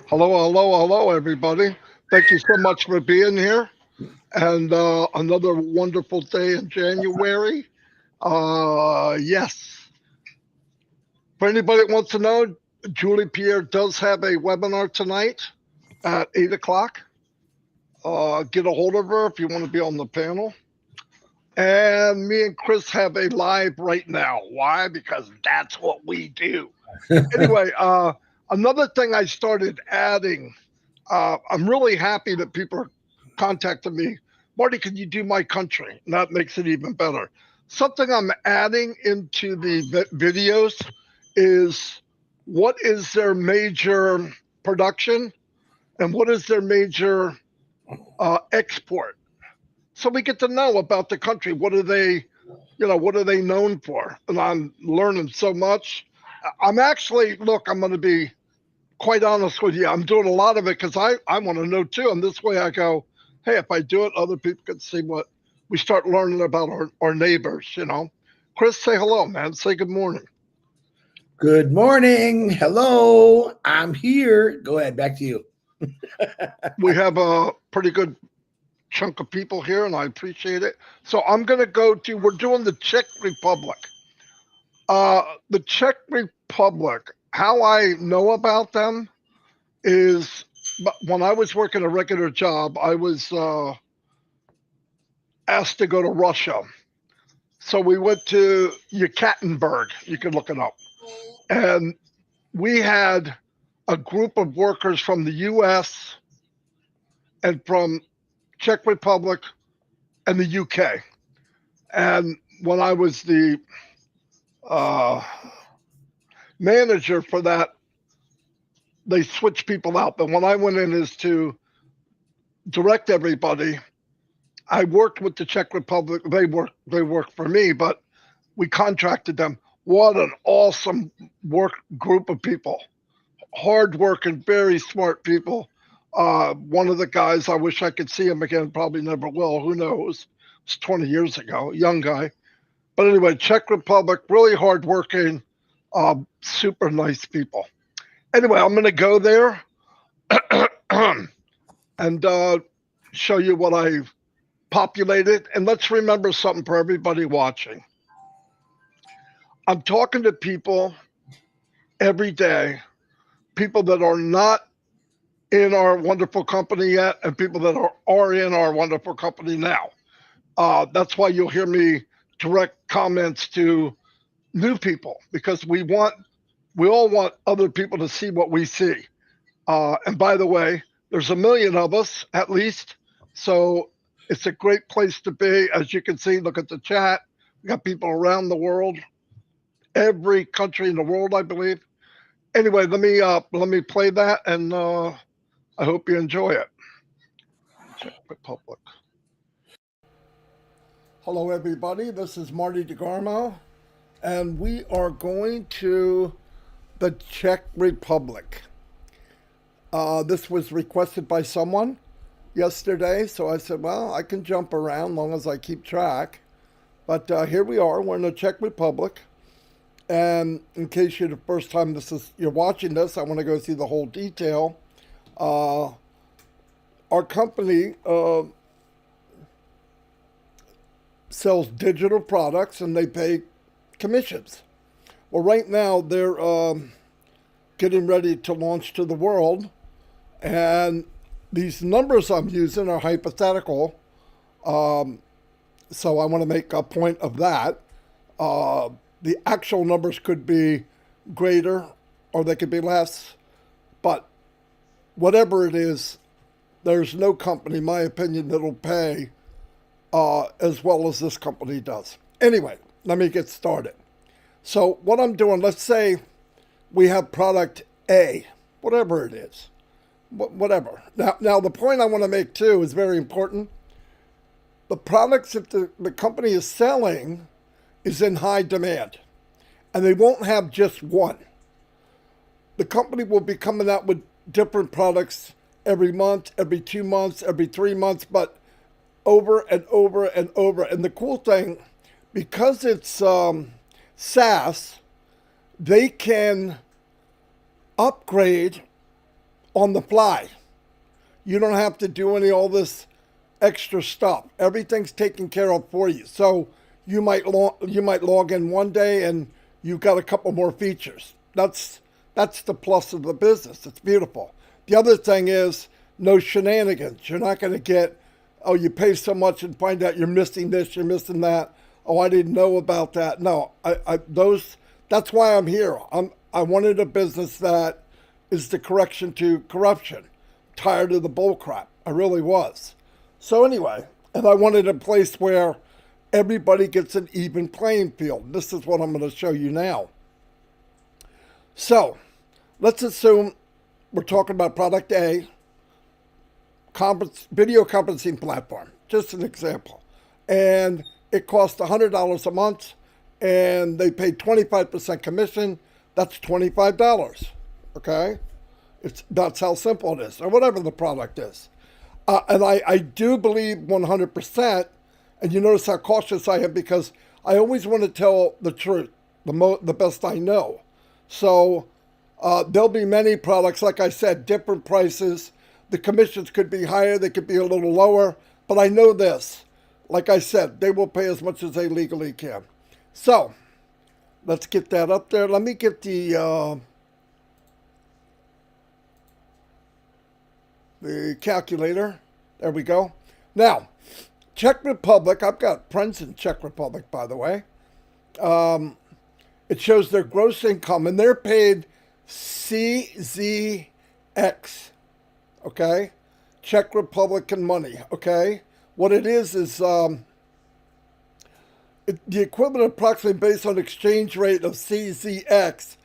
Hello, hello, hello, everybody. Thank you so much for being here. And another wonderful day in January. Yes. For anybody that wants to know, Julie Pierre does have a webinar tonight at 8 o'clock. Get a hold of her if you want to be on the panel. And me and Chris have a live right now. Why? Because that's what we do. Anyway, another thing I started adding, I'm really happy that people are contacting me. Marty, can you do my country? And that makes it even better. Something I'm adding into the videos is what is their major production and what is their major export. So we get to know about the country. What are they, what are they known for? And I'm learning so much. I'm actually, look, I'm going to be quite honest with you. I'm doing a lot of it because I want to know too. And this way I go, hey, if I do it, other people can see what we start learning about our neighbors. Chris, say hello, man. Say good morning. Good morning. Hello. I'm here. Go ahead. Back to you. We have a pretty good chunk of people here, and I appreciate it. So I'm going to go to, we're doing the Czech Republic. The Czech Republic, how I know about them is when I was working a regular job, I was asked to go to Russia. So we went to Yekaterinburg. You can look it up. And we had a group of workers from the US and from Czech Republic and the UK. And when I was the manager for that, they switched people out. But when I went in as to direct everybody, I worked with the Czech Republic. They worked for me, but we contracted them. What an awesome work group of people. Hard working, very smart people. One of the guys, I wish I could see him again, probably never will. Who knows? It's 20 years ago, young guy. But anyway, Czech Republic, really hard working, super nice people. Anyway, I'm going to go there and show you what I've populated. And let's remember something for everybody watching. I'm talking to people every day, people that are not in our wonderful company yet and people that are in our wonderful company now. That's why you'll hear me direct comments to new people because we all want other people to see what we see. And by the way, there's 1 million of us at least. So it's a great place to be. As you can see, look at the chat. We got people around the world, every country in the world, I believe. Anyway, let me play that, and I hope you enjoy it. Czech Republic. Hello, everybody. This is Marty DeGarmo, and we are going to the Czech Republic. This was requested by someone yesterday, so I said, well, I can jump around as long as I keep track. But here we are. We're in the Czech Republic. And in case you're the first time you're watching this, I want to go through the whole detail. Our company sells digital products and they pay commissions. Well, right now they're getting ready to launch to the world, and these numbers I'm using are hypothetical. So I want to make a point of that. The actual numbers could be greater or they could be less, but whatever it is, there's no company, in my opinion, that'll pay as well as this company does. Anyway, let me get started. So what I'm doing, let's say we have product A, whatever it is, whatever. Now the point I want to make too is very important. The products that the company is selling is in high demand, and they won't have just one. The company will be coming out with different products every month, every 2 months, every 3 months, but over and over and over. And the cool thing, because it's SaaS, they can upgrade on the fly. You don't have to do all this extra stuff. Everything's taken care of for you. So you might log in one day and you've got a couple more features. That's the plus of the business. It's beautiful. The other thing is no shenanigans. You're not going to get, oh, you pay so much and find out you're missing this, you're missing that. Oh, I didn't know about that. No, that's why I'm here. I wanted a business that is the correction to corruption. Tired of the bull crap. I really was. So anyway, and I wanted a place where everybody gets an even playing field. This is what I'm going to show you now. So let's assume we're talking about product A, video conferencing platform, just an example. And it costs $100 a month and they pay 25% commission. That's $25. Okay. That's how simple it is, or whatever the product is. And I do believe 100%, and you notice how cautious I am because I always want to tell the truth, the best I know. So there'll be many products, like I said, different prices. The commissions could be higher, they could be a little lower, but I know this. Like I said, they will pay as much as they legally can. So let's get that up there. Let me get the calculator. There we go. Now, Czech Republic, I've got friends in Czech Republic, by the way. It shows their gross income, and they're paid CZX, okay? Czech Republican money, okay? What it is the equivalent approximately based on exchange rate of CZX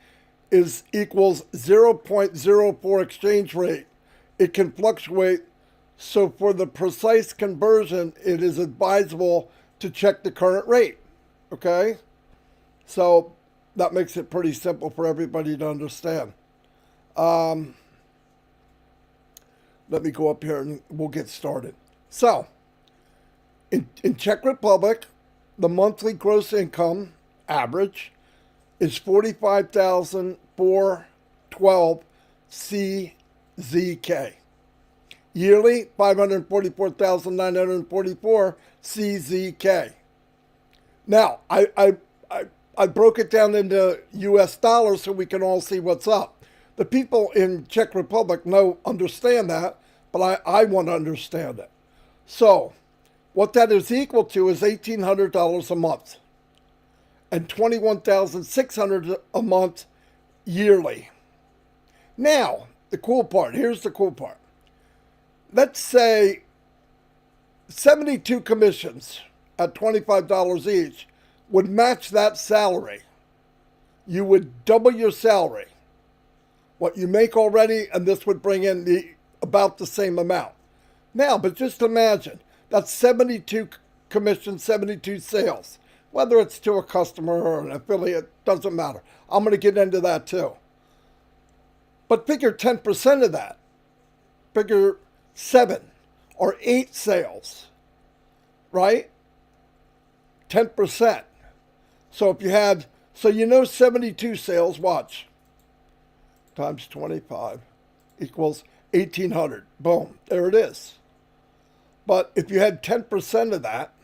equals 0.04 exchange rate. It can fluctuate, so for the precise conversion, it is advisable to check the current rate, okay? So that makes it pretty simple for everybody to understand. Let me go up here and we'll get started. So, in Czech Republic, the monthly gross income average is 45,412 CZK. Yearly, 544,944 CZK. Now, I broke it down into US dollars so we can all see what's up. The people in Czech Republic understand that, but I want to understand it. So, what that is equal to is $1,800 a month and $21,600 a month yearly. Now, here's the cool part. Let's say 72 commissions at $25 each would match that salary. You would double your salary, what you make already, and this would bring in about the same amount. Now, but just imagine, that's 72 commissions, 72 sales. Whether it's to a customer or an affiliate, doesn't matter. I'm going to get into that too. But figure 10% of that. Figure 7 or 8 sales, right? 10%. So if you had, 72 sales, watch, times 25 equals 1,800. Boom, there it is. But if you had 10% of that,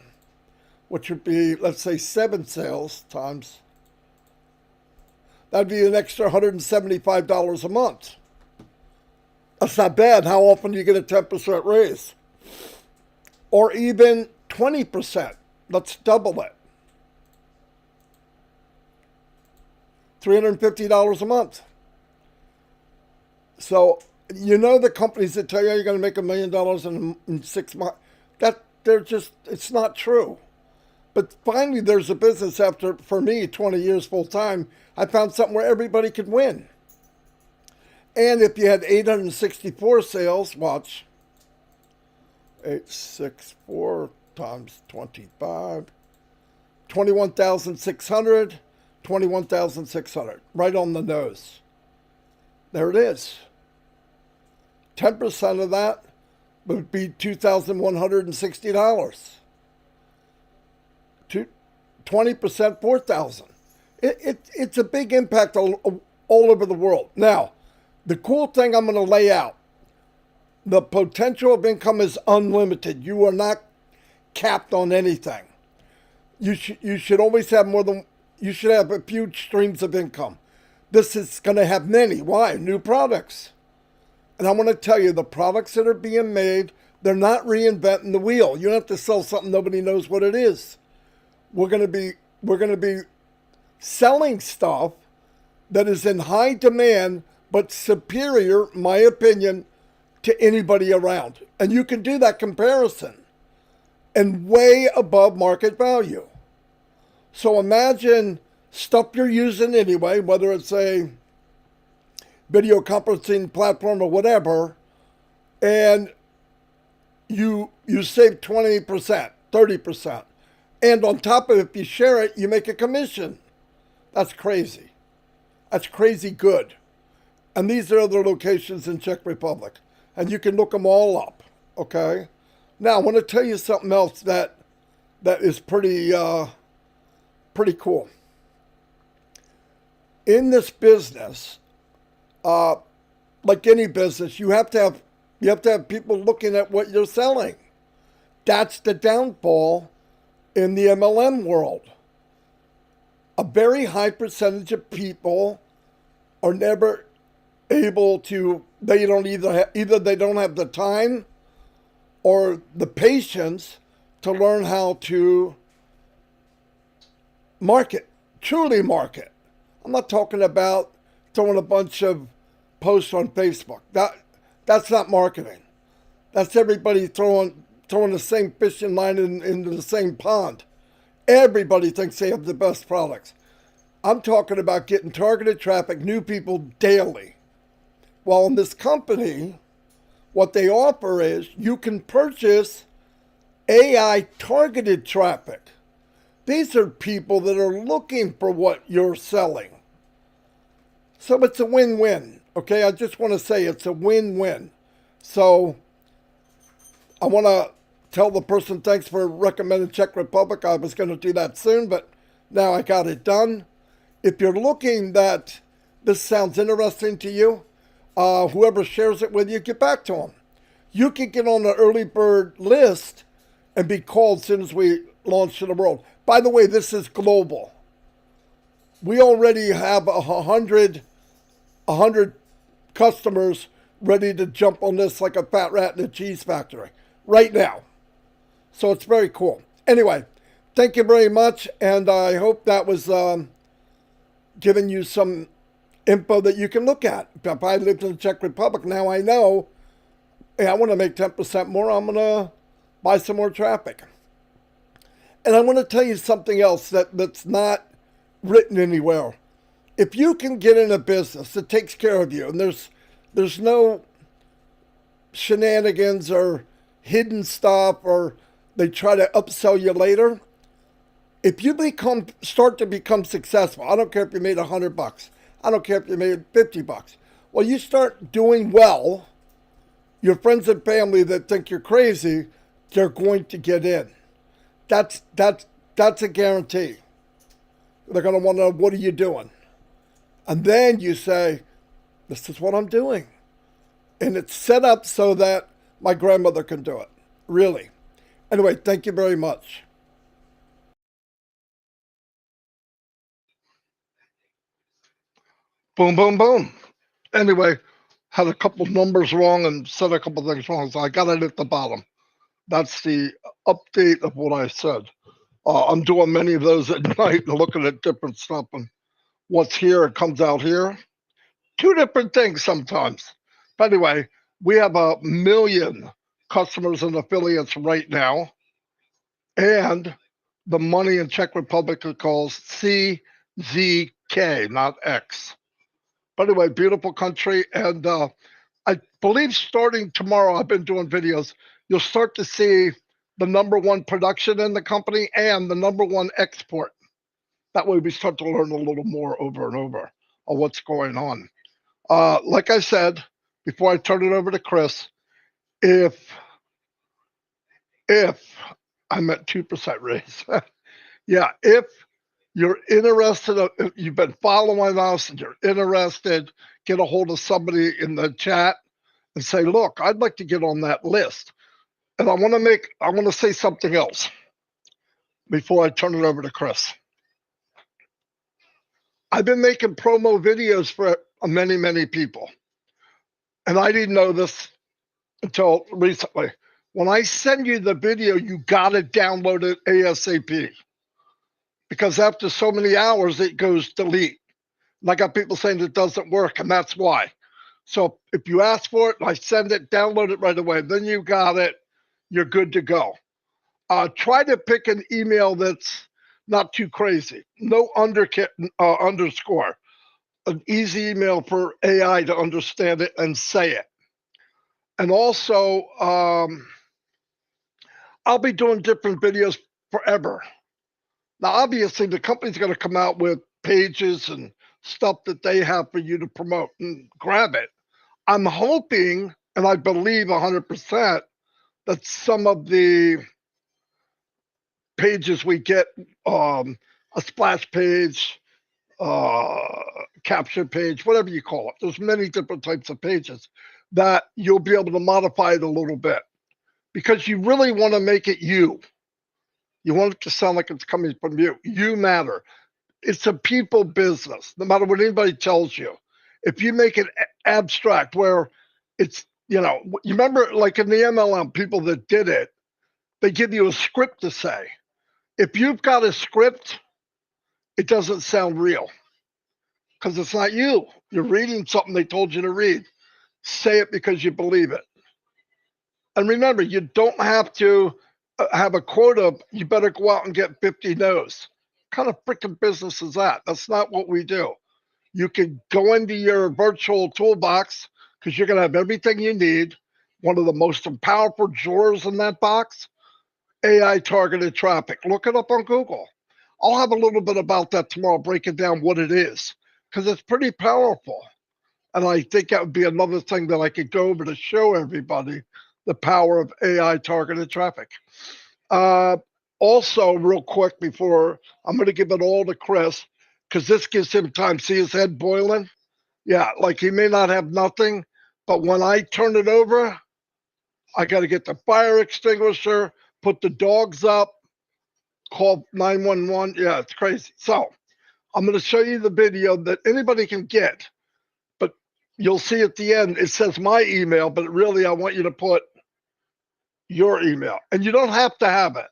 which would be, let's say, 7 sales times, that'd be an extra $175 a month. That's not bad. How often do you get a 10% raise? Or even 20%. Let's double it. $350 a month. So, the companies that tell you you're going to make $1 million in 6 months, it's not true. But finally, there's a business for me, 20 years full time, I found something where everybody could win. And if you had 864 sales, watch, 864 times 25, 21,600, 21,600, right on the nose. There it is. 10% of that would be $2,160. 20%, $4,000. It's a big impact all over the world. Now, the cool thing I'm going to lay out, The potential of income is unlimited. You are not capped on anything. You should always have you should have a few streams of income. This is going to have many. Why? New products. And I want to tell you, the products that are being made, they're not reinventing the wheel. You don't have to sell something nobody knows what it is. We're going to be selling stuff that is in high demand, but superior, my opinion, to anybody around. And you can do that comparison and way above market value. So imagine stuff you're using anyway, whether it's a video conferencing platform or whatever, and you save 20%, 30%. And on top of it, if you share it, you make a commission. That's crazy. That's crazy good. And these are other locations in Czech Republic. And you can look them all up, okay? Now, I want to tell you something else that is pretty cool. In this business, like any business, you have to have people looking at what you're selling. That's the downfall in the MLM world. A very high percentage of people are never able to. They don't either they don't have the time or the patience to learn how to market, truly market. I'm not talking about throwing a bunch of posts on Facebook. That's not marketing. That's everybody throwing the same fishing line into the same pond. Everybody thinks they have the best products. I'm talking about getting targeted traffic, new people daily. Well, in this company, what they offer is you can purchase AI targeted traffic. These are people that are looking for what you're selling. So it's a win-win, okay? I just want to say it's a win-win. So I want to tell the person thanks for recommending Czech Republic. I was going to do that soon, but now I got it done. If you're looking that this sounds interesting to you, whoever shares it with you, get back to them. You can get on the early bird list and be called as soon as we launch to the world. By the way, this is global. We already have 100 customers ready to jump on this like a fat rat in a cheese factory right now. So it's very cool. Anyway, thank you very much, and I hope that was giving you some info that you can look at. If I lived in the Czech Republic, now I know, hey, I want to make 10% more, I'm going to buy some more traffic. And I want to tell you something else that's not written anywhere. If you can get in a business that takes care of you, and there's no shenanigans or hidden stuff, or they try to upsell you later. If you start to become successful, I don't care if you made $100, I don't care if you made $50. Well, you start doing well, your friends and family that think you're crazy, they're going to get in. That's a guarantee. They're going to want to know, what are you doing? And then you say, this is what I'm doing. And it's set up so that my grandmother can do it. Really. Anyway, thank you very much. Boom, boom, boom. Anyway, had a couple numbers wrong and said a couple things wrong, so I got it at the bottom. That's the update of what I said. I'm doing many of those at night and looking at different stuff, and what's here, it comes out here. Two different things sometimes. But anyway, we have 1 million customers and affiliates right now, and the money in Czech Republic is called CZK, not X. But anyway, beautiful country, and I believe starting tomorrow, I've been doing videos, you'll start to see the #1 production in the company and the #1 export. That way we start to learn a little more over and over of what's going on. Like I said, before I turn it over to Chris, if I'm at 2% raise, yeah, if you're interested, if you've been following us and you're interested, get a hold of somebody in the chat and say, look, I'd like to get on that list. And I want to say something else before I turn it over to Chris. I've been making promo videos for many, many people. And I didn't know this until recently. When I send you the video, you got to download it ASAP. Because after so many hours, it goes delete. And I got people saying it doesn't work, and that's why. So if you ask for it, I send it, download it right away. Then you got it. You're good to go. Try to pick an email that's not too crazy. No underscore. An easy email for AI to understand it and say it. And also, I'll be doing different videos forever. Now, obviously, the company's going to come out with pages and stuff that they have for you to promote and grab it. I'm hoping, and I believe 100%, that some of the pages we get, a splash page, caption page, whatever you call it. There's many different types of pages that you'll be able to modify it a little bit because you really want to make it you. You want it to sound like it's coming from you. You matter. It's a people business, no matter what anybody tells you. If you make it abstract where it's, you remember like in the MLM, people that did it, they give you a script to say. If you've got a script, it doesn't sound real because it's not you. You're reading something they told you to read. Say it because you believe it. And remember, you don't have to have a quota. You better go out and get 50 no's. What kind of freaking business is that? That's not what we do. You can go into your virtual toolbox because you're going to have everything you need. One of the most powerful drawers in that box, AI targeted traffic. Look it up on Google. I'll have a little bit about that tomorrow, breaking down what it is, because it's pretty powerful. And I think that would be another thing that I could go over to show everybody the power of AI targeted traffic. Also, real quick before, I'm going to give it all to Chris, because this gives him time. See his head boiling? Yeah, like he may not have nothing, but when I turn it over, I got to get the fire extinguisher, put the dogs up, call 911. Yeah, it's crazy. So I'm going to show you the video that anybody can get, but you'll see at the end, it says my email, but really I want you to put your email. And you don't have to have it.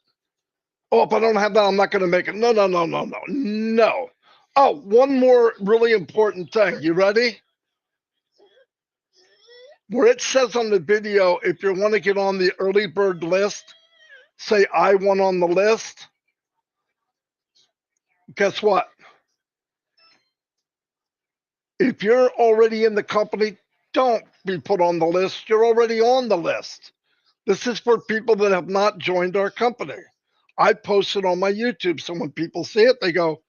Oh, if I don't have that, I'm not going to make it. No. No. Oh, one more really important thing. You ready? Where it says on the video, if you want to get on the early bird list, say I want on the list. Guess what? If you're already in the company, don't be put on the list. You're already on the list. This is for people that have not joined our company. I post it on my YouTube, so when people see it, they go,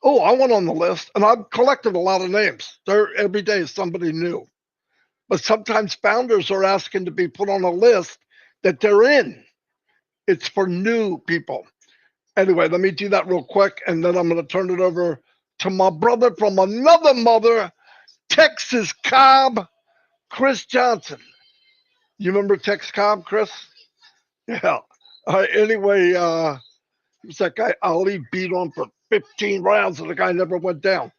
oh, I went on the list. And I've collected a lot of names. Every day is somebody new. But sometimes founders are asking to be put on a list that they're in. It's for new people. Anyway, let me do that real quick, and then I'm going to turn it over to my brother from another mother, Texas Cobb, Chris Johnson. You remember Tex Cobb, Chris? Yeah. All right, anyway, who's that guy? Ali beat on for 15 rounds, and the guy never went down.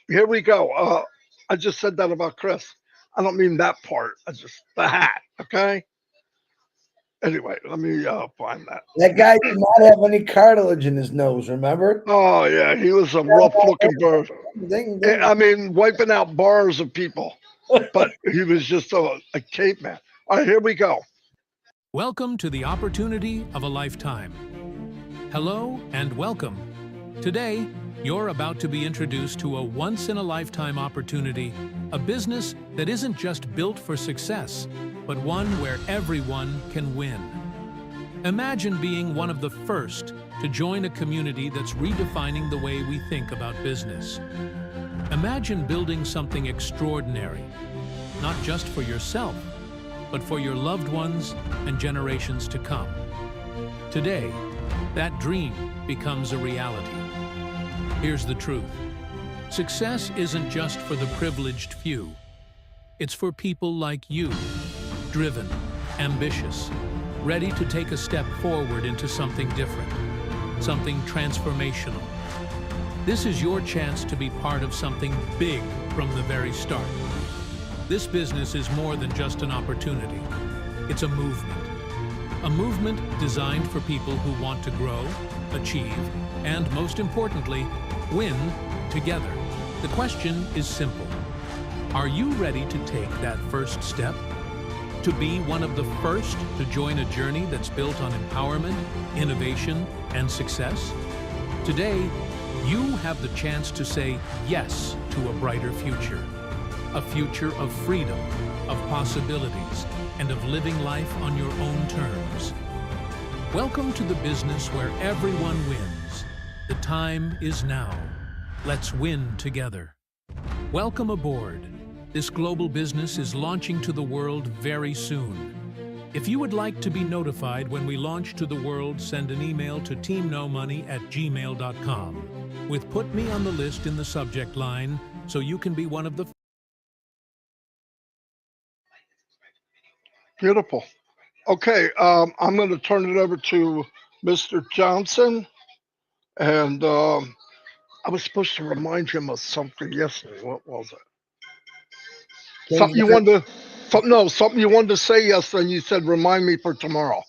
Here we go. I just said that about Chris. I don't mean that part. I just the hat, okay? Anyway, let me find that. That guy did not have any cartilage in his nose, remember? Oh, yeah, he was a rough-looking bird. I mean, wiping out bars of people. But he was just a caveman. All right, here we go. Welcome to the opportunity of a lifetime. Hello and welcome. Today, you're about to be introduced to a once-in-a-lifetime opportunity, a business that isn't just built for success, but one where everyone can win. Imagine being one of the first to join a community that's redefining the way we think about business. Imagine building something extraordinary, not just for yourself, but for your loved ones and generations to come. Today, that dream becomes a reality. Here's the truth. Success isn't just for the privileged few. It's for people like you, driven, ambitious, ready to take a step forward into something different, something transformational. This is your chance to be part of something big from the very start. This business is more than just an opportunity. It's a movement designed for people who want to grow, achieve, and most importantly, win together. The question is simple. Are you ready to take that first step? To be one of the first to join a journey that's built on empowerment, innovation, and success? Today, you have the chance to say yes to a brighter future. A future of freedom, of possibilities, and of living life on your own terms. Welcome to the business where everyone wins. The time is now. Let's win together. Welcome aboard. This global business is launching to the world very soon. If you would like to be notified when we launch to the world, send an email to teamnomoney@gmail.com with "Put me on the list" in the subject line so you can be one of the Beautiful. Okay, I'm going to turn it over to Mr. Johnson. And I was supposed to remind him of something yesterday. What was it? Something you wanted to say yesterday, and you said, remind me for tomorrow.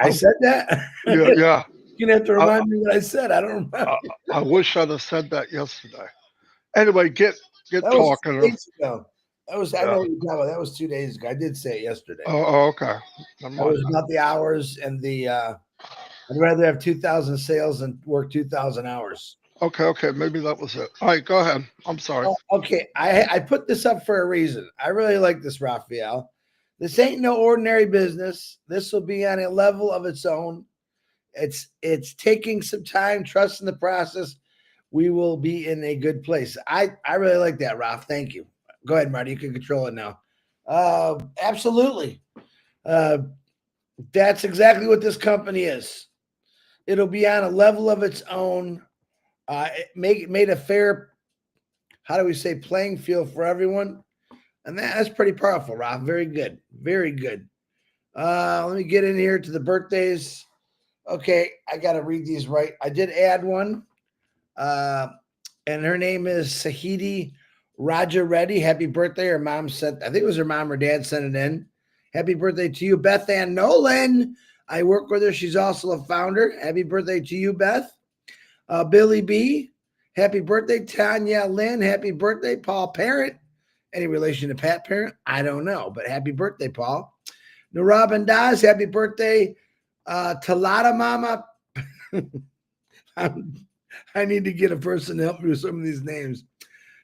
I said that? Yeah, yeah. You're going to have to remind me what I said. I don't remember. I wish I'd have said that yesterday. Anyway, get that talking. Was 2 days ago. I know what you're talking about. That was 2 days ago. I did say it yesterday. Oh, okay. That was about the hours and the I'd rather have 2,000 sales than work 2,000 hours. Okay. Maybe that was it. All right, go ahead. I'm sorry. Okay. I put this up for a reason. I really like this, Raphael. This ain't no ordinary business. This will be on a level of its own. It's taking some time, trust in the process. We will be in a good place. I really like that, Raph. Thank you. Go ahead, Marty. You can control it now. Absolutely. That's exactly what this company is. It'll be on a level of its own. It made a fair, how do we say, playing field for everyone. And that's pretty powerful, Rob. Very good. Very good. Let me get in here to the birthdays. Okay, I got to read these right. I did add one. And her name is Sahidi Raja Reddy. Happy birthday. Her mom sent, I think it was her mom or dad sent it in. Happy birthday to you, Beth Ann Nolan. I work with her. She's also a founder. Happy birthday to you, Beth. Billy B. Happy birthday, Tanya Lynn. Happy birthday, Paul Parent. Any relation to Pat Parent? I don't know, but happy birthday, Paul. Narabin Daz. Happy birthday, Talata Mama. I need to get a person to help me with some of these names.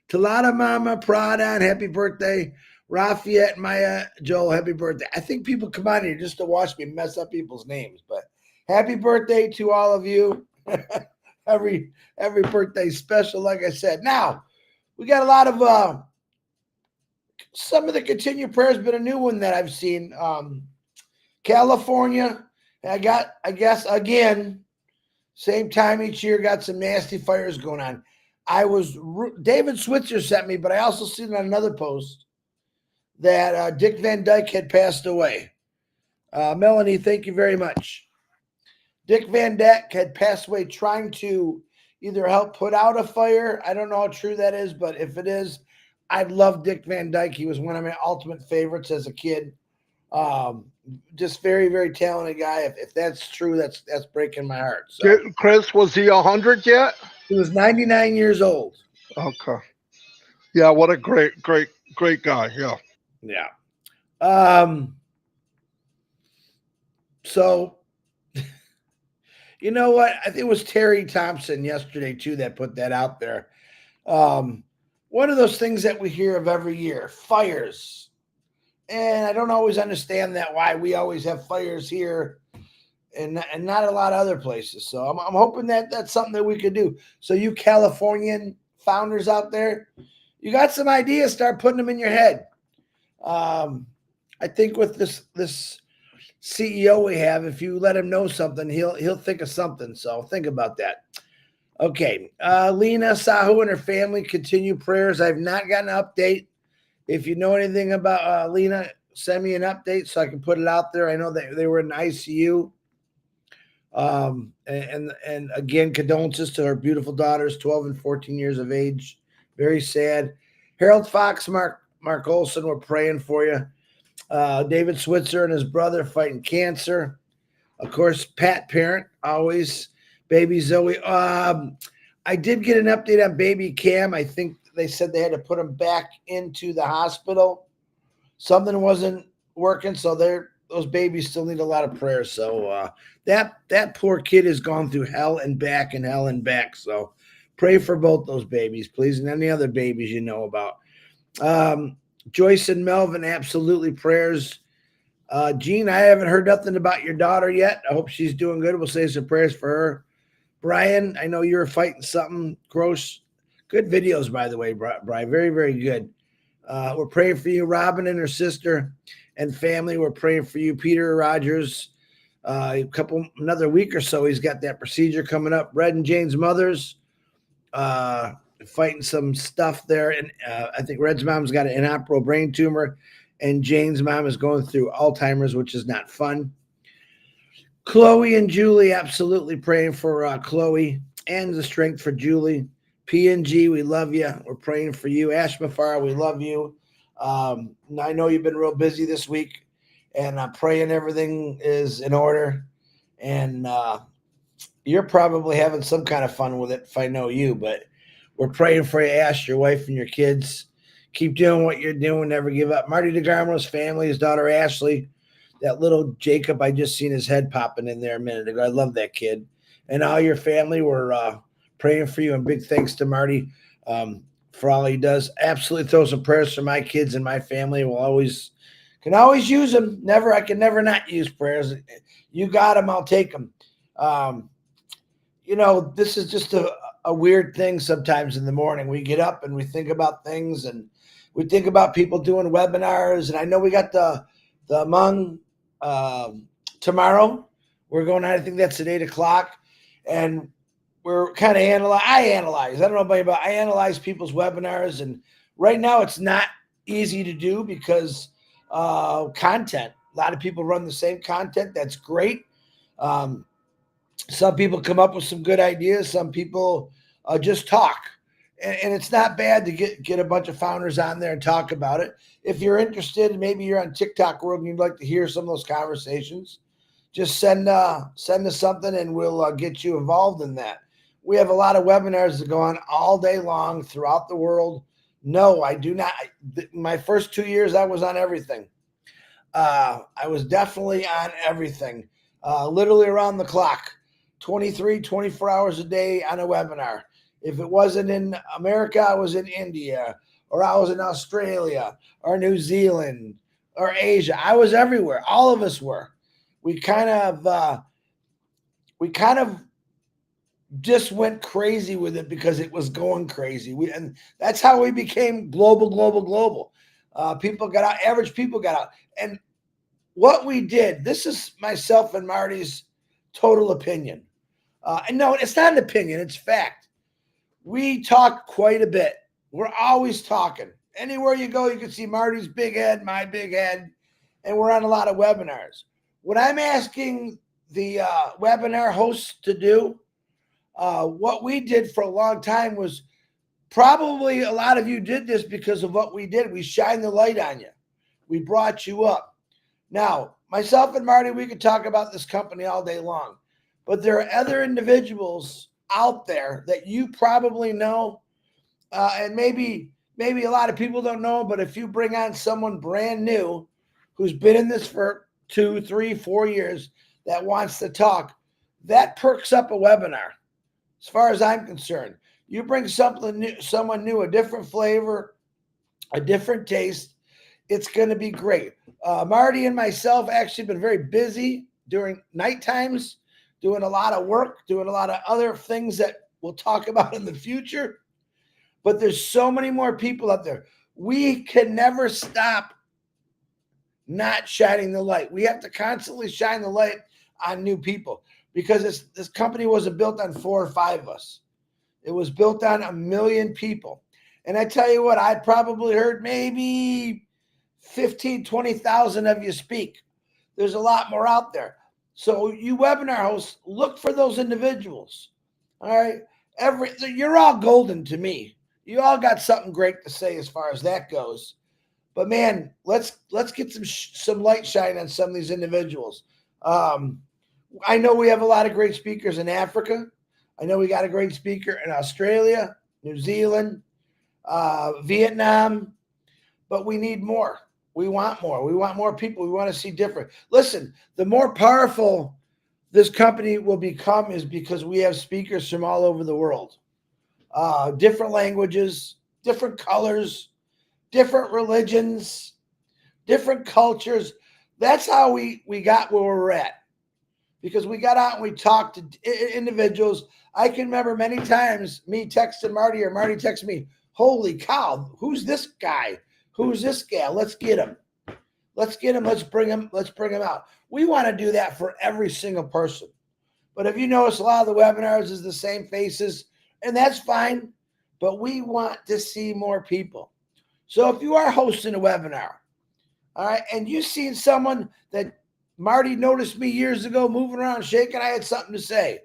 Talata Mama, Pradhan, happy birthday. Rafiat, Maya, Joel, happy birthday. I think people come on here just to watch me mess up people's names, but happy birthday to all of you. every birthday special, like I said. Now, we got a lot of some of the continued prayers, but a new one that I've seen. California, I guess, again, same time each year, got some nasty fires going on. David Switzer sent me, but I also seen on another post that Dick Van Dyke had passed away. Melanie, thank you very much. Dick Van Dyke had passed away trying to either help put out a fire. I don't know how true that is, but if it is, I'd love Dick Van Dyke. He was one of my ultimate favorites as a kid. Just very, very talented guy. If that's true, that's breaking my heart. So. Chris, was he 100 yet? He was 99 years old. Okay. Yeah, what a great guy. Yeah. Yeah. So, you know what? I think it was Terry Thompson yesterday, too, that put that out there. One of those things that we hear of every year, fires. And I don't always understand that, why we always have fires here and not a lot of other places. So I'm hoping that that's something that we could do. So you Californian founders out there, you got some ideas, start putting them in your head. I think with this CEO we have, if you let him know something, he'll think of something. So think about that. Okay. Lena Sahu and her family continue prayers. I've not gotten an update. If you know anything about Lena, send me an update so I can put it out there. I know that they were in ICU. And again, condolences to her beautiful daughters, 12 and 14 years of age. Very sad. Harold Fox, Mark Olson, we're praying for you. David Switzer and his brother fighting cancer. Of course, Pat Parent, always. Baby Zoe. I did get an update on baby Cam. I think they said they had to put him back into the hospital. Something wasn't working, so those babies still need a lot of prayers. So that poor kid has gone through hell and back and hell and back. So pray for both those babies, please, and any other babies you know about. Joyce and Melvin, absolutely prayers. Jean, I haven't heard nothing about your daughter yet. I hope she's doing good. We'll say some prayers for her. Brian, I know you were fighting something gross. Good videos, by the way, Brian. Very, very good. We're praying for you, Robin and her sister and family. We're praying for you, Peter Rogers. Another week or so, he's got that procedure coming up. Red and Jane's mothers fighting some stuff there. And I think Red's mom's got an inoperable brain tumor, and Jane's mom is going through Alzheimer's, which is not fun. Chloe and Julie, absolutely praying for Chloe and the strength for Julie. P&G, we love you. We're praying for you. Ash Mafar, we love you. I know you've been real busy this week, and I'm praying everything is in order. And you're probably having some kind of fun with it if I know you, but we're praying for you, Ash, your wife, and your kids. Keep doing what you're doing. Never give up. Marty DeGarmo's family, his daughter Ashley, that little Jacob, I just seen his head popping in there a minute ago. I love that kid. And all your family, we're praying for you, and big thanks to Marty for all he does. Absolutely throw some prayers for my kids and my family. Can always use them. I can never not use prayers. You got them, I'll take them. This is just a weird thing sometimes in the morning. We get up and we think about things, and we think about people doing webinars. And I know we got the Hmong tomorrow. We're going on, I think that's at 8:00. And we're kind of I analyze people's webinars. And right now it's not easy to do because content. A lot of people run the same content. That's great. Some people come up with some good ideas. Some people just talk. And it's not bad to get a bunch of founders on there and talk about it. If you're interested, maybe you're on TikTok world and you'd like to hear some of those conversations, just send us something and we'll get you involved in that. We have a lot of webinars that go on all day long throughout the world. No, I do not. My first 2 years, I was on everything. I was definitely on everything, literally around the clock, 24 hours a day on a webinar. If it wasn't in America, I was in India, or I was in Australia, or New Zealand, or Asia. I was everywhere. All of us were. We kind of just went crazy with it because it was going crazy. And that's how we became global. People got out. Average people got out. And what we did, this is myself and Marty's total opinion. And no, it's not an opinion. It's fact. We talk quite a bit. We're always talking. Anywhere you go, you can see Marty's big head, my big head, and we're on a lot of webinars. What I'm asking the webinar hosts to do, what we did for a long time was, probably a lot of you did this because of what we did. We shined the light on you. We brought you up. Now, myself and Marty, we could talk about this company all day long, but there are other individuals out there that you probably know, and maybe a lot of people don't know, but if you bring on someone brand new who's been in this for 2, 3, 4 years that wants to talk, that perks up a webinar. As far as I'm concerned, you bring someone new, a different flavor, a different taste, it's going to be great. Marty and myself actually been very busy during night times, doing a lot of work, doing a lot of other things that we'll talk about in the future. But there's so many more people out there. We can never stop not shining the light. We have to constantly shine the light on new people, because this company wasn't built on 4 or 5 of us. It was built on 1 million people. And I tell you what, I probably heard maybe 15, 20,000 of you speak. There's a lot more out there. So you webinar hosts, look for those individuals. All right. You're all golden to me. You all got something great to say as far as that goes. But man, let's get some light shine on some of these individuals. I know we have a lot of great speakers in Africa. I know we got a great speaker in Australia, New Zealand, Vietnam, but we need more. We want more. We want more people. We want to see different. Listen, the more powerful this company will become is because we have speakers from all over the world, different languages, different colors, different religions, different cultures. That's how we got where we're at, because we got out and we talked to individuals. I can remember many times me texting Marty or Marty texting me, holy cow, who's this guy? Who's this gal? Let's get him. Let's get him. Let's bring him out. We want to do that for every single person. But if you notice, a lot of the webinars is the same faces, and that's fine. But we want to see more people. So if you are hosting a webinar, all right, and you've seen someone that Marty noticed me years ago moving around shaking, I had something to say.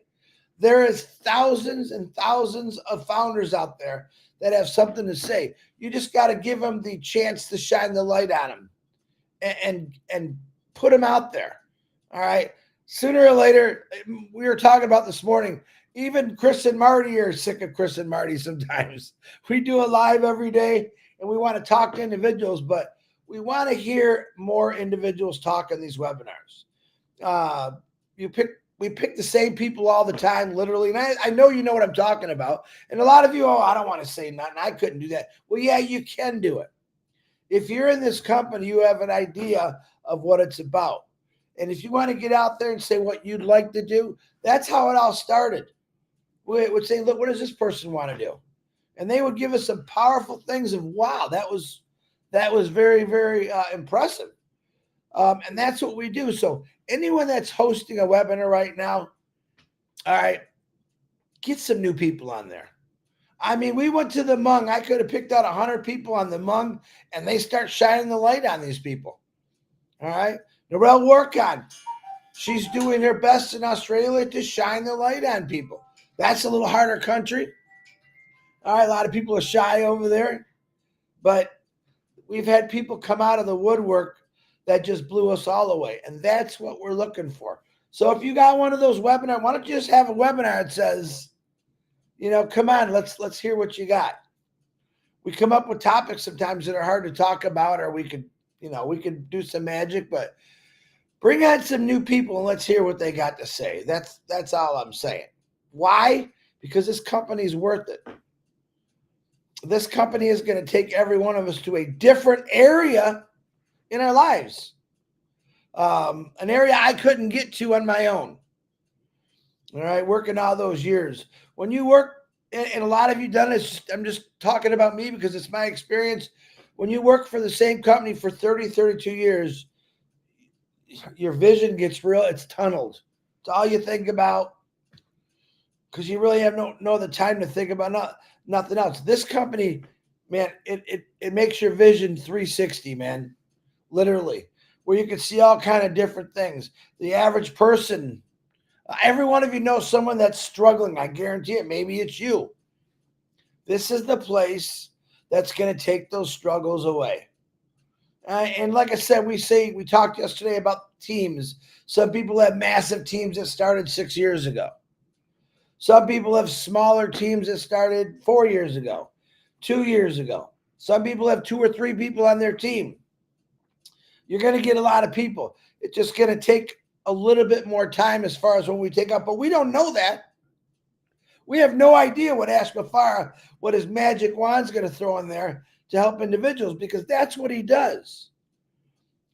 There is thousands and thousands of founders out there that have something to say. You just got to give them the chance to shine the light on them and put them out there. All right. Sooner or later, we were talking about this morning, even Chris and Marty are sick of Chris and Marty sometimes. We do a live every day and we want to talk to individuals, but we want to hear more individuals talk in these webinars. We pick the same people all the time, literally. And I know you know what I'm talking about. And a lot of you, I don't want to say nothing. I couldn't do that. Well, yeah, you can do it. If you're in this company, you have an idea of what it's about. And if you want to get out there and say what you'd like to do, that's how it all started. We would say, look, what does this person want to do? And they would give us some powerful things of, wow, that was very, very impressive. And that's what we do. So anyone that's hosting a webinar right now, all right, get some new people on there. I mean, we went to the Hmong. I could have picked out 100 people on the Hmong, and they start shining the light on these people. All right. Narelle Workon, she's doing her best in Australia to shine the light on people. That's a little harder country. All right. A lot of people are shy over there, but we've had people come out of the woodwork that just blew us all away. And that's what we're looking for. So if you got one of those webinars, why don't you just have a webinar that says, come on, let's hear what you got. We come up with topics sometimes that are hard to talk about, or we could do some magic, but bring on some new people and let's hear what they got to say. That's all I'm saying. Why? Because this company's worth it. This company is going to take every one of us to a different area in our lives. An area I couldn't get to on my own. All right, working all those years. When you work, and a lot of you done it, I'm just talking about me because it's my experience. When you work for the same company for 30, 32 years, your vision gets real, it's tunneled. It's all you think about because you really have no the time to think about nothing else. This company, man, it makes your vision 360, man, literally, where you can see all kind of different things. The average person, every one of you knows someone that's struggling. I guarantee it. Maybe it's you. This is the place that's going to take those struggles away. And like I said, we talked yesterday about teams. Some people have massive teams that started 6 years ago. Some people have smaller teams that started 4 years ago, 2 years ago. Some people have 2 or 3 people on their team. You're going to get a lot of people. It's just going to take a little bit more time as far as when we take up, but we don't know that. We have no idea what Ash Mafara, what his magic wand's going to throw in there to help individuals, because that's what he does.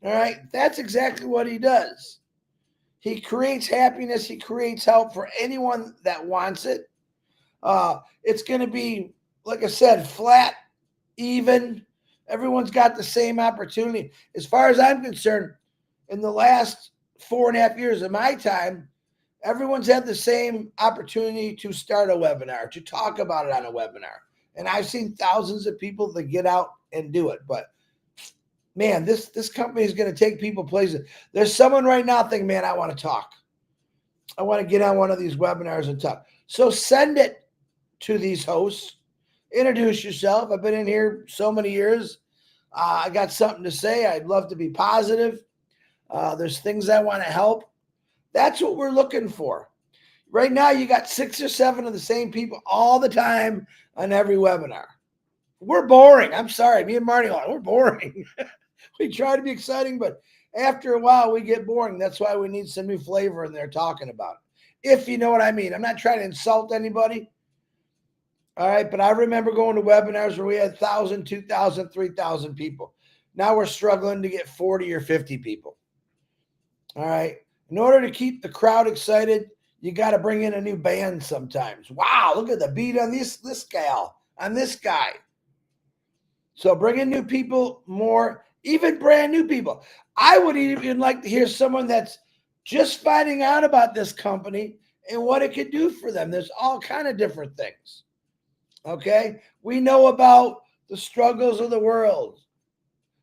All right. That's exactly what he does. He creates happiness. He creates help for anyone that wants it. It's going to be, like I said, flat, even. Everyone's got the same opportunity. As far as I'm concerned, in the last 4.5 years of my time, everyone's had the same opportunity to start a webinar, to talk about it on a webinar. And I've seen thousands of people that get out and do it. But man, this company is going to take people places. There's someone right now thinking, man, I want to talk. I want to get on one of these webinars and talk. So send it to these hosts. Introduce yourself. I've been in here so many years. I got something to say. I'd love to be positive. There's things I want to help. That's what we're looking for. Right now, you got 6 or 7 of the same people all the time on every webinar. We're boring. I'm sorry. Me and Marty, we're boring. We try to be exciting, but after a while, we get boring. That's why we need some new flavor in there talking about it. If you know what I mean. I'm not trying to insult anybody. All right. But I remember going to webinars where we had 1,000, 2,000, 3,000 people. Now we're struggling to get 40 or 50 people. All right. In order to keep the crowd excited, you got to bring in a new band sometimes. Wow. Look at the beat on this gal, on this guy. So bring in new people more, even brand new people. I would even like to hear someone that's just finding out about this company and what it could do for them. There's all kind of different things. Okay. We know about the struggles of the world.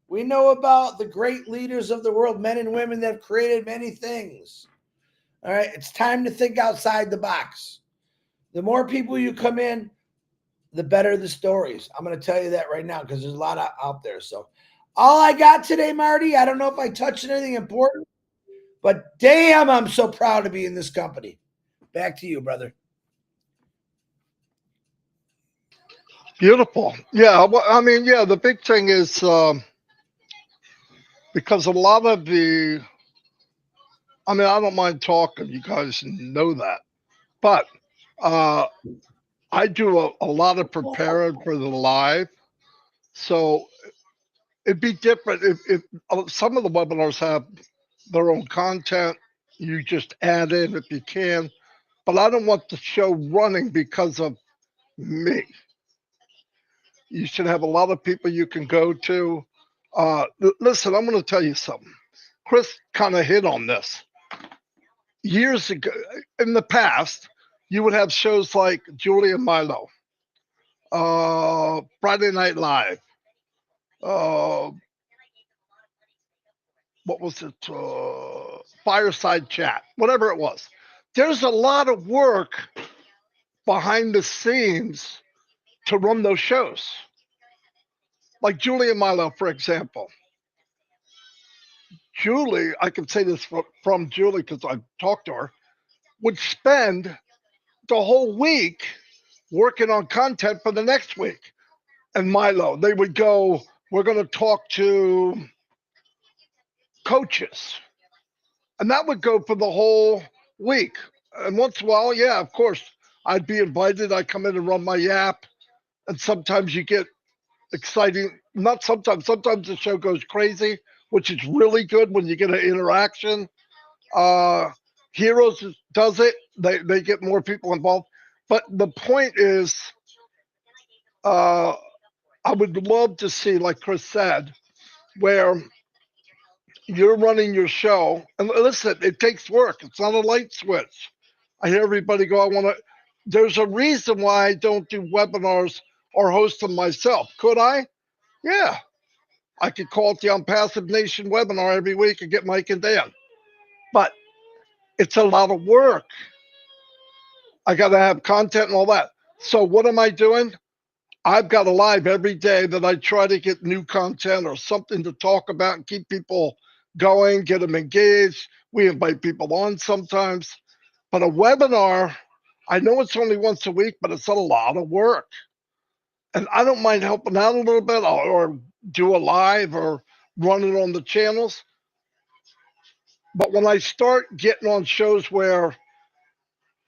We know about the great leaders of the world, men and women that have created many things. All right. It's time to think outside the box. The more people you come in, the better the stories. I'm going to tell you that right now because there's a lot out there. So all I got today, Marty, I don't know if I touched anything important, but damn, I'm so proud to be in this company. Back to you, brother. Beautiful. Yeah. Well, I mean, yeah, the big thing is because a lot of I don't mind talking. You guys know that. But I do a lot of preparing for the live. So it'd be different if some of the webinars have their own content. You just add in if you can. But I don't want the show running because of me. You should have a lot of people you can go to. Listen, I'm going to tell you something. Chris kind of hit on this. Years ago, in the past, you would have shows like Julie and Milo, Friday Night Live, what was it? Fireside Chat, whatever it was. There's a lot of work behind the scenes to run those shows. Like Julie and Milo, for example. Julie, I can say this from Julie because I've talked to her, would spend the whole week working on content for the next week. And Milo, they would go, we're going to talk to coaches. And that would go for the whole week. And once in a while, yeah, of course, I'd be invited. I come in and run my yap. And sometimes you get exciting. Not sometimes. Sometimes the show goes crazy, which is really good when you get an interaction. Heroes does it. They get more people involved. But the point is, I would love to see, like Chris said, where you're running your show. And listen, it takes work. It's not a light switch. I hear everybody go, I want to. There's a reason why I don't do webinars or host them myself. Could I? Yeah. I could call it the Unpassive Nation webinar every week and get Mike and Dan. But it's a lot of work. I got to have content and all that. So what am I doing? I've got a live every day that I try to get new content or something to talk about and keep people going, get them engaged. We invite people on sometimes. But a webinar, I know it's only once a week, but it's a lot of work. And I don't mind helping out a little bit or do a live or run it on the channels. But when I start getting on shows where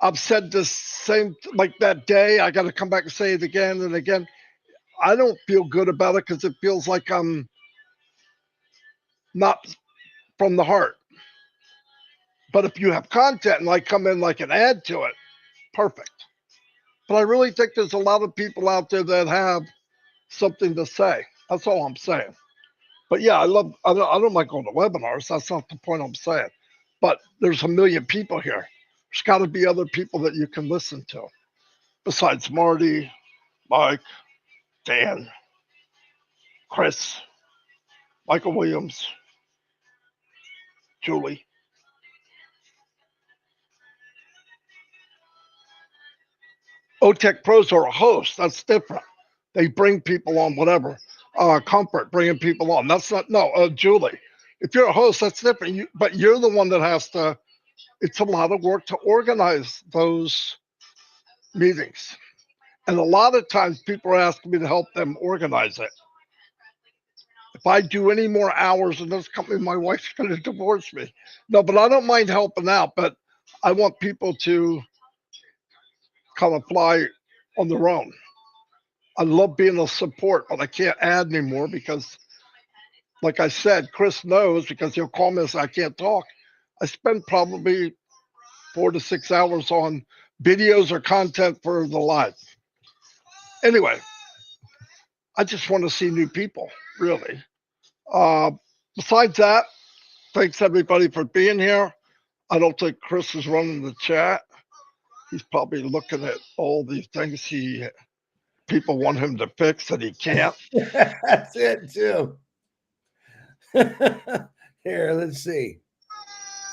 I've said the same, like that day, I got to come back and say it again and again. I don't feel good about it because it feels like I'm not from the heart. But if you have content and I come in like an add to it, perfect. But I really think there's a lot of people out there that have something to say. That's all I'm saying. But yeah, I don't like going to webinars. That's not the point I'm saying. But there's a million people here. There's got to be other people that you can listen to besides Marty, Mike, Dan, Chris, Michael Williams, Julie. OTech Pros are a host. That's different. They bring people on, whatever. Comfort, bringing people on. That's not, no, Julie. If you're a host, that's different. But you're the one that has to, it's a lot of work to organize those meetings. And a lot of times people are asking me to help them organize it. If I do any more hours in this company, my wife's going to divorce me. No, but I don't mind helping out, but I want people to kind of fly on their own. I love being a support, but I can't add anymore because, like I said, Chris knows because he'll call me and say, I can't talk. I spend probably 4 to 6 hours on videos or content for the live. Anyway, I just want to see new people, really. Besides that, thanks everybody for being here. I don't think Chris is running the chat. He's probably looking at all these things people want him to fix that he can't. That's it too. Here, let's see.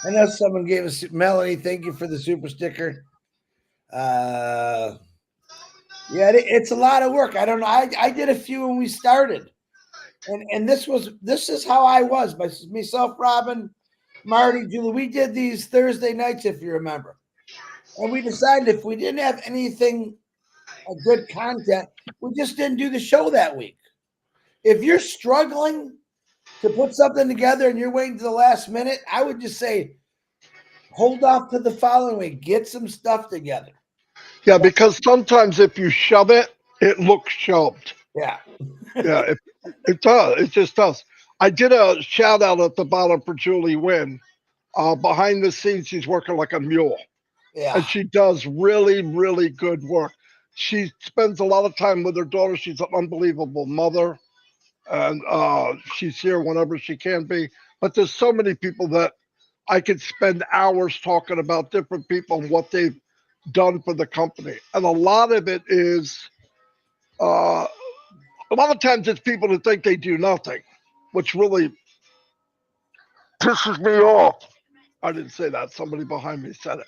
I know someone gave us Melanie. Thank you for the super sticker. Yeah, it's a lot of work. I don't know. I did a few when we started, and this is how I was. Myself, Robin, Marty, Julie. We did these Thursday nights, if you remember, and we decided if we didn't have anything, a good content, we just didn't do the show that week. If you're struggling to put something together and you're waiting to the last minute, I would just say hold off to the following week. Get some stuff together. Yeah, because sometimes if you shove it, it looks shoved. Yeah. Yeah, it does. It just does. I did a shout out at the bottom for Julie Wynn. Behind the scenes, she's working like a mule. Yeah. And she does really, really good work. She spends a lot of time with her daughter. She's an unbelievable mother. And she's here whenever she can be. But there's so many people that I could spend hours talking about different people and what they've done for the company. And a lot of it is, a lot of times it's people that think they do nothing, which really pisses me off. I didn't say that. Somebody behind me said it.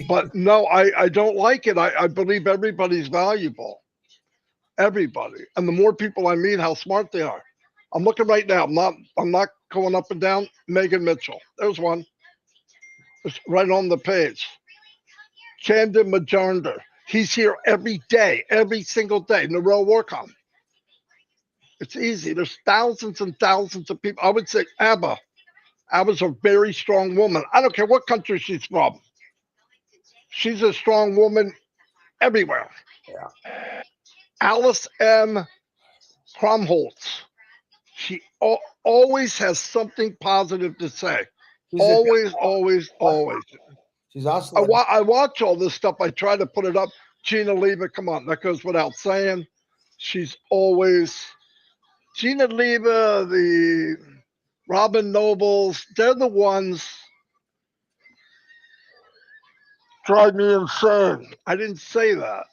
But no, I don't like it. I believe everybody's valuable. Everybody. And the more people I meet, how smart they are. I'm looking right now. I'm not going up and down. Megan Mitchell. There's one. It's right on the page. Camden Majander. He's here every day, every single day. Narelle Workham. It's easy. There's thousands and thousands of people. I would say Abba. Abba's a very strong woman. I don't care what country she's from. She's a strong woman everywhere. Yeah. Alice M. Kromholtz. She always has something positive to say. Always. She's also. I watch all this stuff. I try to put it up. Gina Leva, come on, that goes without saying. She's always Gina Leva, the Robin Nobles. They're the ones drive me insane. I didn't say that.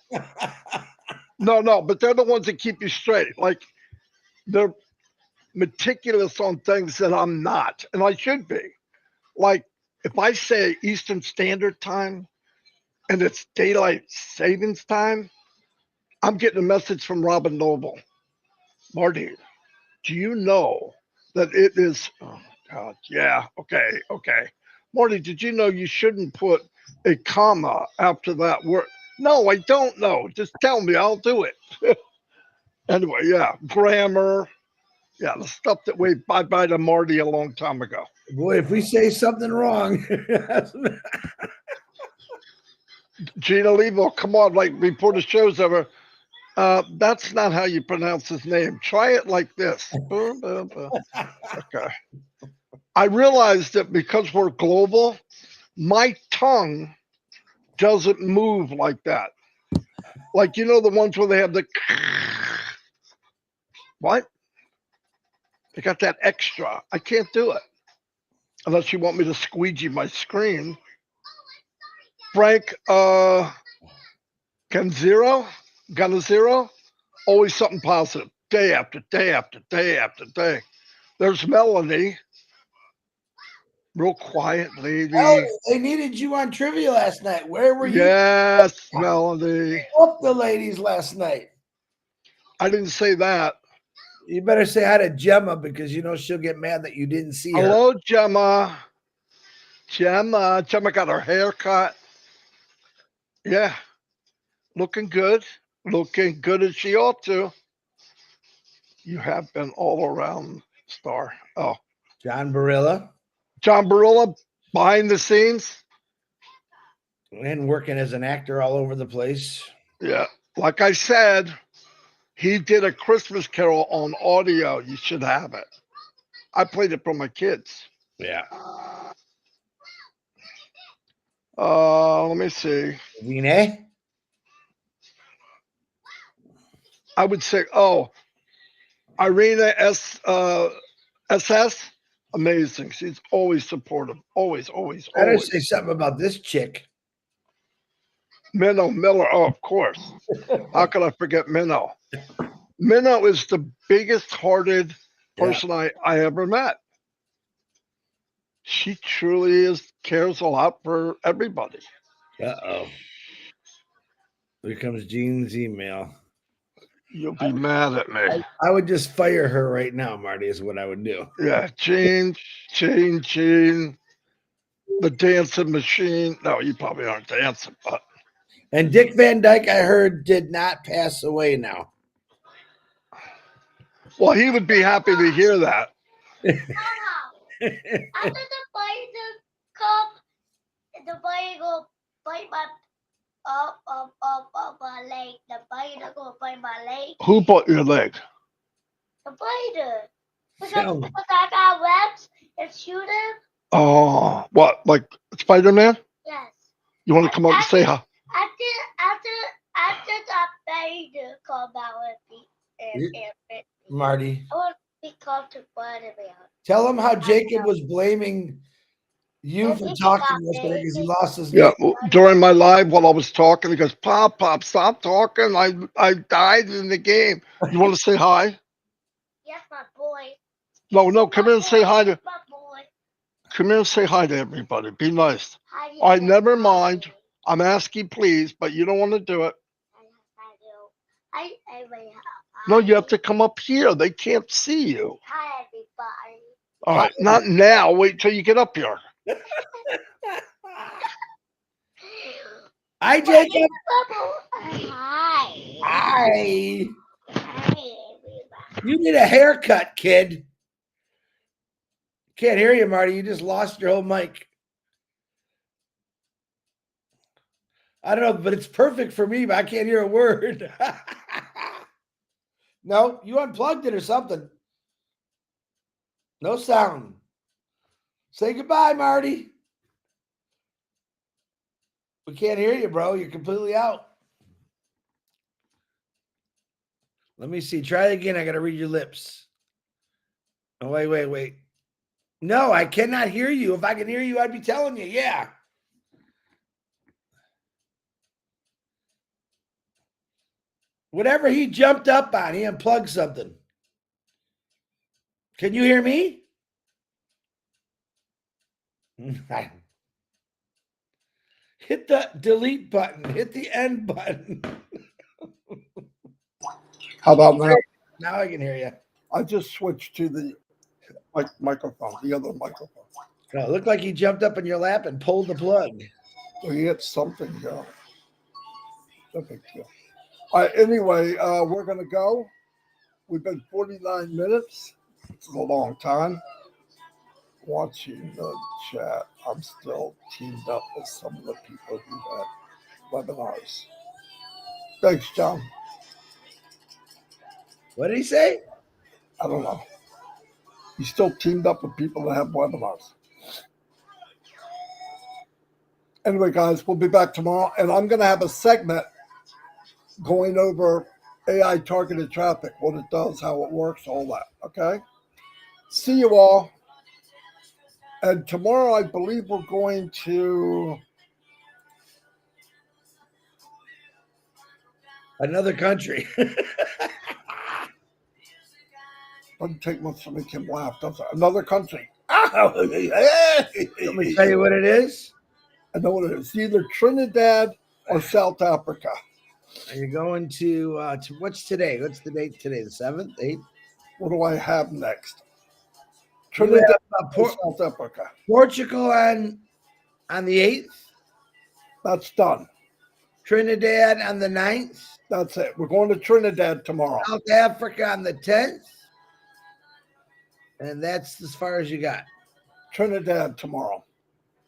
No, but they're the ones that keep you straight. Like they're meticulous on things that I'm not, and I should be. Like if I say Eastern Standard Time and it's daylight savings time, I'm getting a message from Robin Noble. Marty, do you know that it is? Oh God, yeah, okay. Marty, did you know you shouldn't put a comma after that word? No, I don't know. Just tell me, I'll do it. Anyway, yeah, grammar. Yeah, the stuff that we bye-bye to Marty a long time ago. Boy, if we say something wrong. Gina Levo, come on, like before the show's over. That's not how you pronounce his name. Try it like this. Okay. I realized that because we're global, my tongue doesn't move like that. Like, you know, the ones where they have the what? They got that extra. I can't do it unless you want me to squeegee my screen. Frank Ganzero? Always something positive, day after day after day after day. There's Melanie, real quiet lady. Oh, they needed you on trivia last night. Where were you? Yes, Melanie. Up the ladies last night. I didn't say that. You better say hi to Gemma because you know she'll get mad that you didn't see her. Hello, Gemma. Gemma got her hair cut. Yeah, looking good. Looking good as she ought to. You have been all around star. Oh, John Barilla John Barilla behind the scenes. and working as an actor all over the place. Yeah, like I said, he did a Christmas Carol on audio. You should have it. I played it for my kids. Yeah. Let me see. Vine? I would say, Irina SS, amazing. She's always supportive. Always, always, Better always. say something about this chick. Minnow Miller, oh, of course. How could I forget Minnow? Minnow is the biggest hearted person I ever met. She truly cares a lot for everybody. Uh-oh. Here comes Jean's email. You'll be mad at me. I would just fire her right now, Marty, is what I would do. Yeah, Jean, the dancing machine. No, you probably aren't dancing, but. And Dick Van Dyke, I heard, did not pass away now. Well, he would be happy to hear that. After the spider come, the spider go bite my up my leg. The spider go bite my leg. Who bought your leg? The spider. Hell. Because I got webs and shoot him. Oh, what? Like Spider-Man? Yes. You want to come up and say hi? After the spider come out with me and bit me, Marty, I want to become to Spider-Man. tell him how Jacob was blaming you for talking yesterday because he lost his Yeah, name. during my live while I was talking, he goes, Pop, stop talking. I died in the game. You want to say hi? Yes, my boy. No, come here and say hi to. My boy. Come here and say hi to everybody. Be nice. How do you All right, say never hi? mind. I'm asking, please, but you don't want to do it. I do. No, you have to come up here. They can't see you. Hi, everybody. All right, not now. Wait till you get up here. Hi, Jacob. Hi. Hi. Hi, everybody. You need a haircut, kid. Can't hear you, Marty. You just lost your whole mic. I don't know, but it's perfect for me, but I can't hear a word. No, you unplugged it or something. No sound. Say goodbye, Marty. We can't hear you, bro. You're completely out. Let me see. Try it again. I got to read your lips. Oh, wait. No, I cannot hear you. If I could hear you, I'd be telling you. Yeah. Whatever he jumped up on, he unplugged something. Can you hear me? Hit the delete button. Hit the end button. How about now? Now I can hear you. I just switched to the microphone, the other microphone. No, it looked like he jumped up in your lap and pulled the plug. So he had something going. No big deal. All right, anyway, we're going to go. We've been 49 minutes. It's a long time. Watching the chat, I'm still teamed up with some of the people who had webinars. Thanks, John. What did he say? I don't know. He's still teamed up with people that have webinars. Anyway, guys, we'll be back tomorrow, and I'm going to have a segment going over AI targeted traffic, what it does, how it works, all that. Okay? See you all. And tomorrow, I believe we're going to Another country. Doesn't take much to make him laugh, does it? Another country. Let me tell you what it is. I know what it is. Either Trinidad or South Africa. Are you going to what's today? What's the date today? The 7th, 8th? What do I have next? You Trinidad have, or South Africa. Portugal on the 8th. That's done. Trinidad on the 9th. That's it. We're going to Trinidad tomorrow. South Africa on the 10th. And that's as far as you got. Trinidad tomorrow.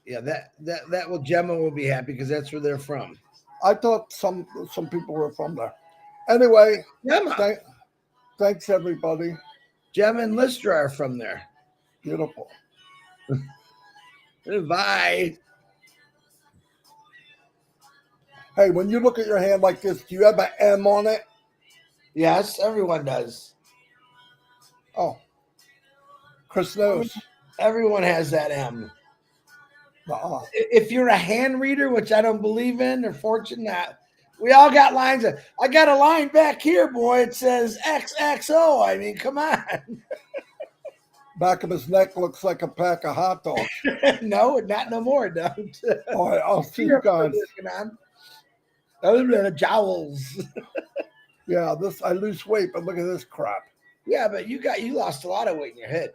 Yeah, that will Gemma will be happy because that's where they're from. I thought some people were from there. Anyway, Gemma. Thanks everybody. Gemma and Lystra are from there. Beautiful. Bye. Hey, when you look at your hand like this, do you have an M on it? Yes, everyone does. Oh, Chris knows. Everyone has that M. Uh-uh. If you're a hand reader, which I don't believe in, or fortunate, we all got lines. I got a line back here, boy. It says XXO. I mean, come on. Back of his neck looks like a pack of hot dogs. No, not no more. Don't. All right, I'll see you guys. Those are the jowls. Yeah, I lose weight, but look at this crap. Yeah, but you lost a lot of weight in your head.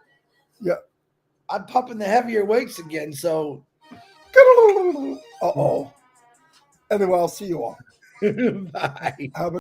Yeah. I'm pumping the heavier weights again, so. Uh-oh. Anyway, I'll see you all. Bye. Have a